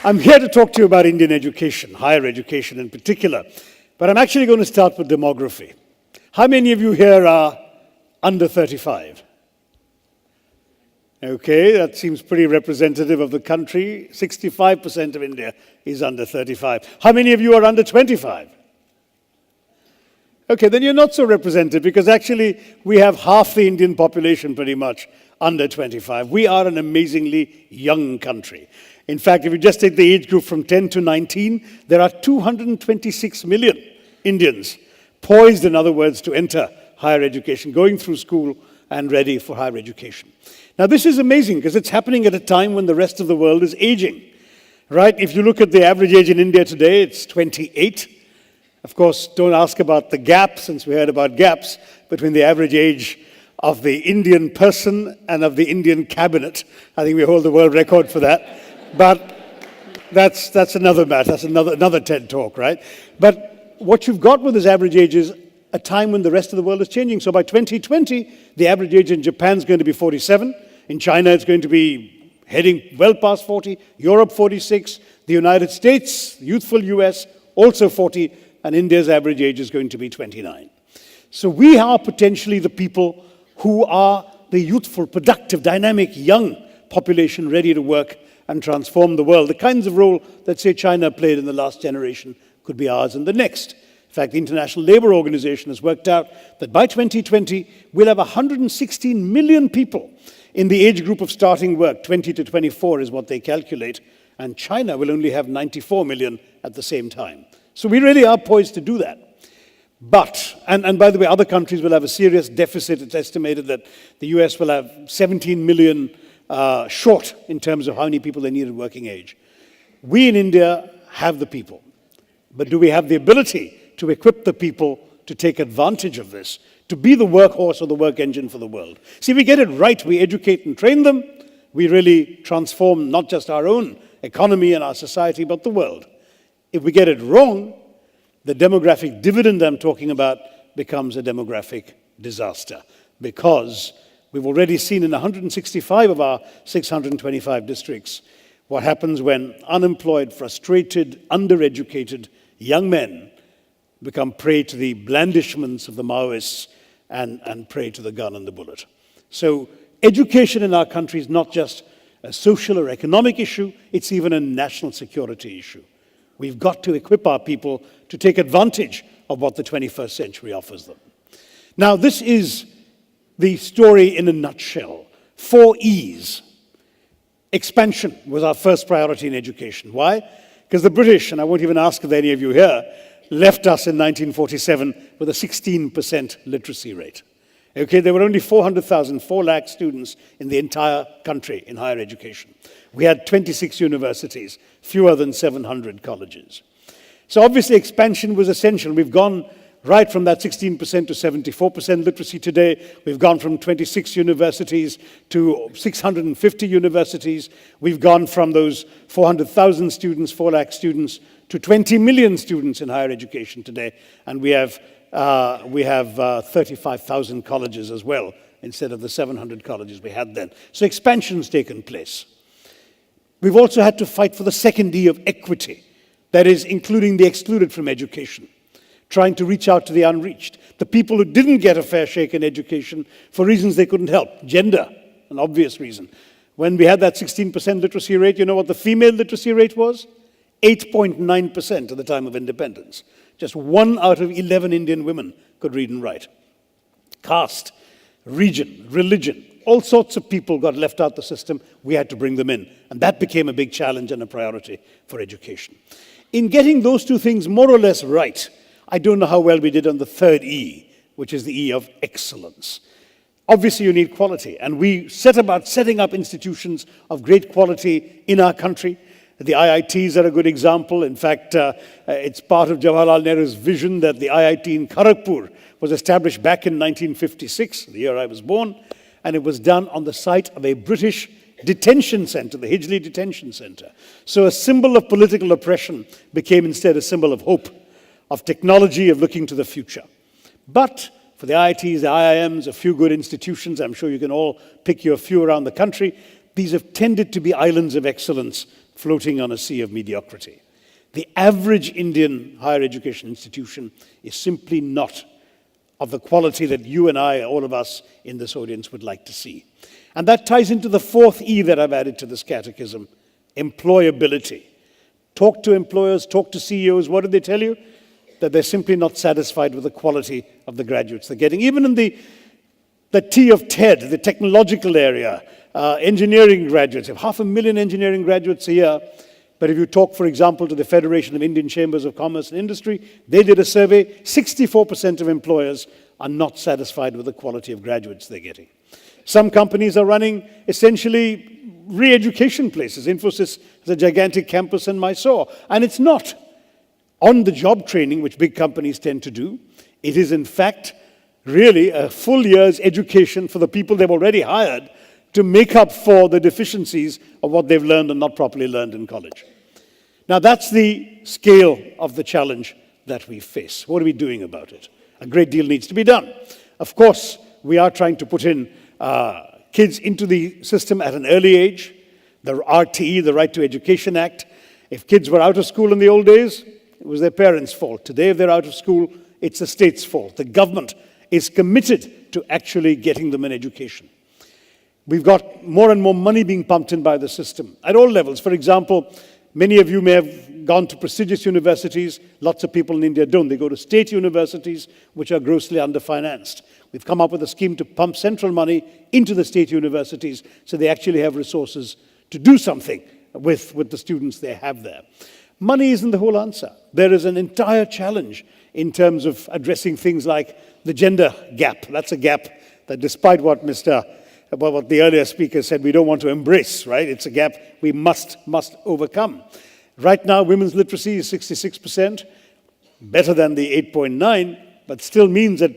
I'm here to talk to you about Indian education, higher education in particular. But I'm actually going to start with demography. How many of you here are under 35? Okay, that seems pretty representative of the country. 65% of India is under 35. How many of you are under 25? Okay, then you're not so representative because actually we have half the Indian population pretty much under 25. We are an amazingly young country. In fact, if you just take the age group from 10 to 19, there are 226 million Indians poised, in other words, to enter higher education, going through school and ready for higher education. Now, this is amazing because it's happening at a time when the rest of the world is aging, right? If you look at the average age in India today, it's 28. Of course, don't ask about the gap, since we heard about gaps between the average age of the Indian person and of the Indian cabinet. I think we hold the world record for that. But that's another matter. That's another TED talk, right? But what you've got with this average age is a time when the rest of the world is changing. So by 2020, the average age in Japan is going to be 47. In China, it's going to be heading well past 40. Europe, 46. The United States, youthful US, also 40. And India's average age is going to be 29. So we are potentially the people who are the youthful, productive, dynamic, young population ready to work and transform the world. The kinds of role that, say, China played in the last generation could be ours in the next. In fact, the International Labour Organization has worked out that by 2020, we'll have 116 million people in the age group of starting work. 20 to 24 is what they calculate. And China will only have 94 million at the same time. So we really are poised to do that. But, and by the way, other countries will have a serious deficit. It's estimated that the US will have 17 million short in terms of how many people they need at working age. We in India have the people. But do we have the ability to equip the people to take advantage of this, to be the workhorse or the work engine for the world? See, if we get it right, we educate and train them, we really transform not just our own economy and our society, but the world. If we get it wrong, the demographic dividend I'm talking about becomes a demographic disaster, because we've already seen in 165 of our 625 districts what happens when unemployed, frustrated, undereducated young men become prey to the blandishments of the Maoists and prey to the gun and the bullet. So education in our country is not just a social or economic issue, it's even a national security issue. We've got to equip our people to take advantage of what the 21st century offers them. Now, this is the story in a nutshell. 4 E's. Expansion was our first priority in education. Why? Because the British, and I won't even ask if any of you here, left us in 1947 with a 16% literacy rate. Okay, there were only 400,000, 4 lakh students in the entire country in higher education. We had 26 universities, fewer than 700 colleges. So obviously expansion was essential. We've gone right from that 16% to 74% literacy today. We've gone from 26 universities to 650 universities. We've gone from those 400,000 students, 4 lakh students, to 20 million students in higher education today. And we have 35,000 colleges as well, instead of the 700 colleges we had then. So expansion's taken place. We've also had to fight for the second E of equity, that is, including the excluded from education, trying to reach out to the unreached, the people who didn't get a fair shake in education for reasons they couldn't help. Gender, an obvious reason. When we had that 16% literacy rate, you know what the female literacy rate was? 8.9% at the time of independence. Just 1 out of 11 Indian women could read and write. Caste, region, religion, all sorts of people got left out the system. We had to bring them in. And that became a big challenge and a priority for education. In getting those 2 things more or less right, I don't know how well we did on the third E, which is the E of excellence. Obviously, you need quality. And we set about setting up institutions of great quality in our country. The IITs are a good example. In fact, it's part of Jawaharlal Nehru's vision that the IIT in Kharagpur was established back in 1956, the year I was born, and it was done on the site of a British detention center, the Hijli Detention Center. So a symbol of political oppression became instead a symbol of hope, of technology, of looking to the future. But for the IITs, the IIMs, a few good institutions, I'm sure you can all pick your few around the country, these have tended to be islands of excellence floating on a sea of mediocrity. The average Indian higher education institution is simply not of the quality that you and I, all of us in this audience, would like to see. And that ties into the fourth E that I've added to this catechism, employability. Talk to employers, talk to CEOs. What do they tell you? That they're simply not satisfied with the quality of the graduates they're getting. Even in the T of TED, the technological area, engineering graduates, we have 500,000 engineering graduates a year. But if you talk, for example, to the Federation of Indian Chambers of Commerce and Industry, they did a survey, 64% of employers are not satisfied with the quality of graduates they're getting. Some companies are running essentially re-education places. Infosys has a gigantic campus in Mysore, and it's not on-the-job training, which big companies tend to do. It is, in fact, really a full year's education for the people they've already hired to make up for the deficiencies of what they've learned and not properly learned in college. Now, that's the scale of the challenge that we face. What are we doing about it? A great deal needs to be done. Of course, we are trying to put in kids into the system at an early age. The RTE, the Right to Education Act. If kids were out of school in the old days, it was their parents' fault. Today, if they're out of school, it's the state's fault. The government is committed to actually getting them an education. We've got more and more money being pumped in by the system at all levels. For example, many of you may have gone to prestigious universities. Lots of people in India don't. They go to state universities, which are grossly underfinanced. We've come up with a scheme to pump central money into the state universities so they actually have resources to do something with the students they have there. Money isn't the whole answer. There is an entire challenge in terms of addressing things like the gender gap. That's a gap that, despite what what the earlier speaker said, we don't want to embrace, right? It's a gap we must overcome. Right now, women's literacy is 66%, better than the 8.9, but still means that,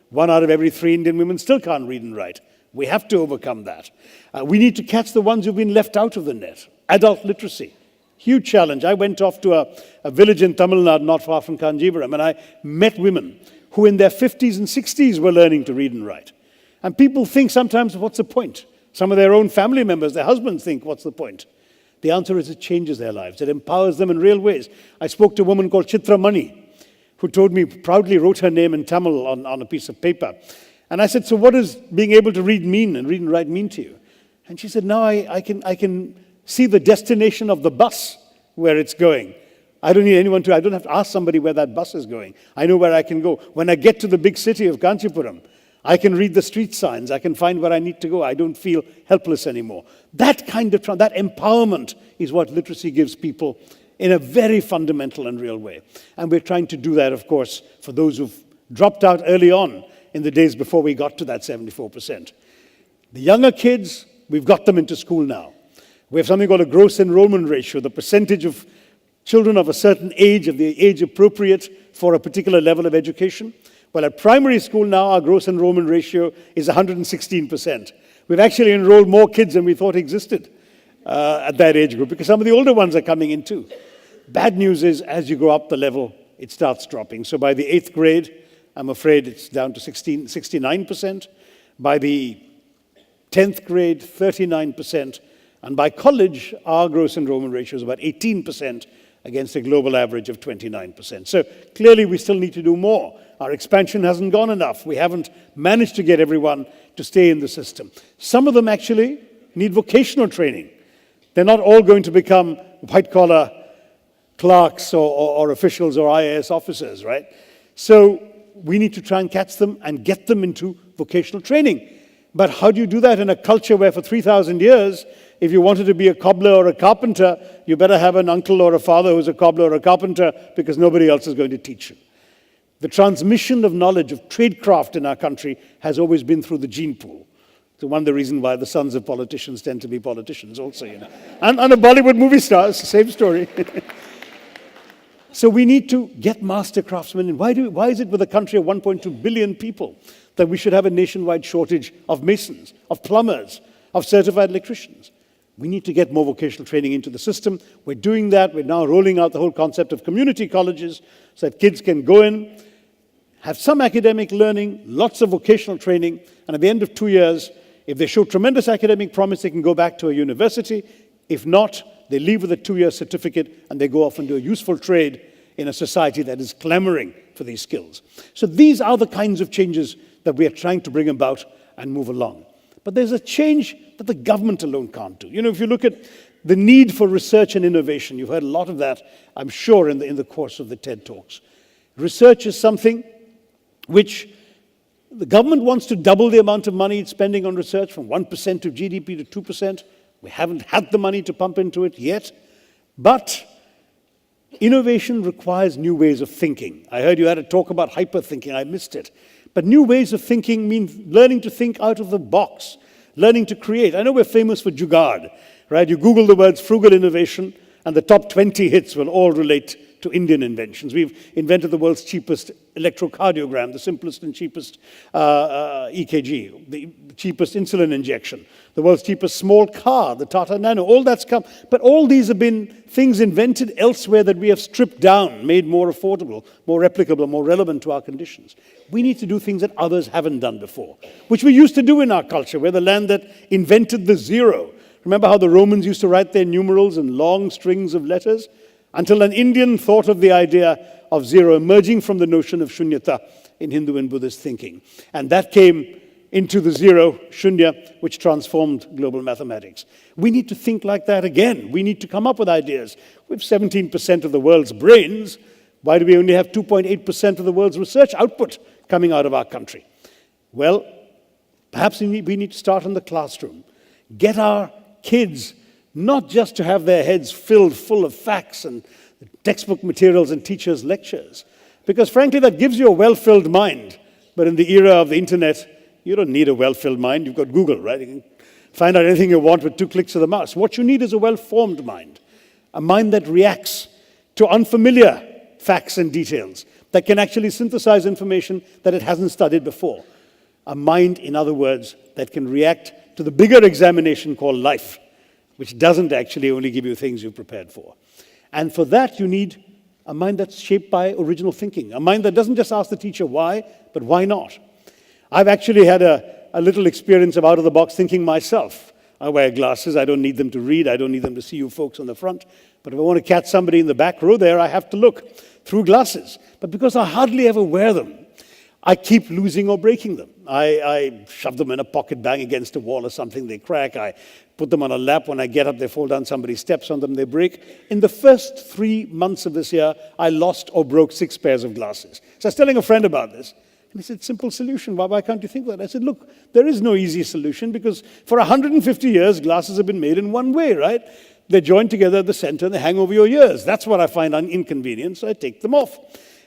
1 out of every 3 Indian women still can't read and write. We have to overcome that. We need to catch the ones who've been left out of the net. Adult literacy, huge challenge. I went off to a village in Tamil Nadu, not far from Kanjivaram, and I met women who in their 50s and 60s were learning to read and write. And people think sometimes, what's the point? Some of their own family members, their husbands think, what's the point? The answer is it changes their lives. It empowers them in real ways. I spoke to a woman called Chitra Mani, who told me, proudly wrote her name in Tamil on a piece of paper. And I said, so what does being able to read and write mean to you? And she said, now I can see the destination of the bus where it's going. I don't have to ask somebody where that bus is going. I know where I can go. When I get to the big city of Kanchipuram, I can read the street signs. I can find where I need to go. I don't feel helpless anymore. That kind of that empowerment is what literacy gives people in a very fundamental and real way. And we're trying to do that, of course, for those who've dropped out early on in the days before we got to that 74%. The younger kids, we've got them into school now. We have something called a gross enrollment ratio, the percentage of children of a certain age, of the age appropriate for a particular level of education. Well, at primary school now, our gross enrollment ratio is 116%. We've actually enrolled more kids than we thought existed at that age group, because some of the older ones are coming in too. Bad news is, as you go up the level, it starts dropping. So by the 8th grade, I'm afraid it's down to 69%. By the 10th grade, 39%. And by college, our gross enrollment ratio is about 18% against a global average of 29%. So clearly, we still need to do more. Our expansion hasn't gone enough. We haven't managed to get everyone to stay in the system. Some of them actually need vocational training. They're not all going to become white-collar clerks or officials or IAS officers, right? So we need to try and catch them and get them into vocational training. But how do you do that in a culture where for 3,000 years, if you wanted to be a cobbler or a carpenter, you better have an uncle or a father who's a cobbler or a carpenter, because nobody else is going to teach you. The transmission of knowledge of tradecraft in our country has always been through the gene pool. So one of the reasons why the sons of politicians tend to be politicians also, And a Bollywood movie stars, same story. So we need to get master craftsmen in. Why is it with a country of 1.2 billion people that we should have a nationwide shortage of masons, of plumbers, of certified electricians? We need to get more vocational training into the system. We're doing that. We're now rolling out the whole concept of community colleges so that kids can go in, have some academic learning, lots of vocational training, and at the end of 2 years, if they show tremendous academic promise, they can go back to a university. If not, they leave with a 2-year certificate, and they go off and do a useful trade in a society that is clamoring for these skills. So these are the kinds of changes that we are trying to bring about and move along. But there's a change that the government alone can't do. You know, if you look at the need for research and innovation, you've heard a lot of that, I'm sure, in the course of the TED Talks. Research is something which the government wants to double the amount of money it's spending on research from 1% of GDP to 2%. We haven't had the money to pump into it yet. But innovation requires new ways of thinking. I heard you had a talk about hyper-thinking. I missed it. But new ways of thinking mean learning to think out of the box, learning to create. I know we're famous for jugaad, right? You Google the words frugal innovation, and the top 20 hits will all relate to Indian inventions. We've invented the world's cheapest electrocardiogram, the simplest and cheapest EKG, the cheapest insulin injection, the world's cheapest small car, the Tata Nano. All that's come. But all these have been things invented elsewhere that we have stripped down, made more affordable, more replicable, more relevant to our conditions. We need to do things that others haven't done before, which we used to do in our culture. We're the land that invented the zero. Remember how the Romans used to write their numerals in long strings of letters? Until an Indian thought of the idea of zero, emerging from the notion of shunyata in Hindu and Buddhist thinking. And that came into the zero, shunya, which transformed global mathematics. We need to think like that again. We need to come up with ideas. We have 17% of the world's brains. Why do we only have 2.8% of the world's research output coming out of our country? Well, perhaps we need to start in the classroom. Get our kids not just to have their heads filled full of facts and textbook materials and teachers' lectures, because frankly that gives you a well-filled mind. But in the era of the internet, you don't need a well-filled mind. You've got Google, right? You can find out anything you want with 2 clicks of the mouse. What you need is a well-formed mind, a mind that reacts to unfamiliar facts and details, that can actually synthesize information that it hasn't studied before. A mind, in other words, that can react to the bigger examination called life, which doesn't actually only give you things you've prepared for. And for that, you need a mind that's shaped by original thinking, a mind that doesn't just ask the teacher why, but why not. I've actually had a little experience of out-of-the-box thinking myself. I wear glasses. I don't need them to read. I don't need them to see you folks on the front. But if I want to catch somebody in the back row there, I have to look through glasses. But because I hardly ever wear them, I keep losing or breaking them. I shove them in a pocket bag against a wall or something, they crack. I put them on a lap. When I get up, they fall down. Somebody steps on them, they break. In the first 3 months of this year, I lost or broke 6 pairs of glasses. So I was telling a friend about this. And he said, simple solution. Why can't you think of that? I said, look, there is no easy solution because for 150 years, glasses have been made in one way, right? They're joined together at the center and they hang over your ears. That's what I find inconvenient, so I take them off.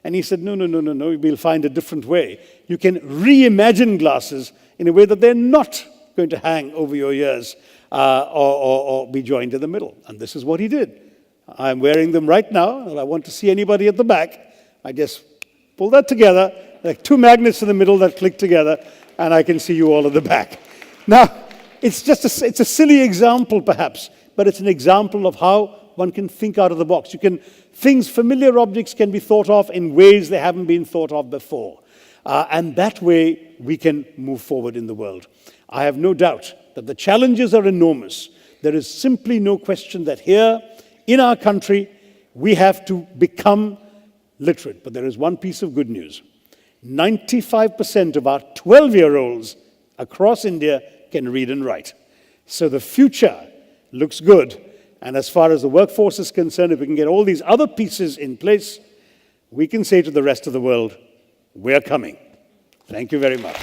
And he said, no, we'll find a different way. You can reimagine glasses in a way that they're not going to hang over your ears or be joined in the middle. And this is what he did. I'm wearing them right now, and I want to see anybody at the back. I just pull that together, like 2 magnets in the middle that click together, and I can see you all at the back. Now, it's a silly example perhaps, but it's an example of how one can think out of the box. Familiar objects can be thought of in ways they haven't been thought of before. And that way, we can move forward in the world. I have no doubt that the challenges are enormous. There is simply no question that here, in our country, we have to become literate. But there is one piece of good news. 95% of our 12-year-olds across India can read and write. So the future looks good. And as far as the workforce is concerned, if we can get all these other pieces in place, we can say to the rest of the world, we're coming. Thank you very much.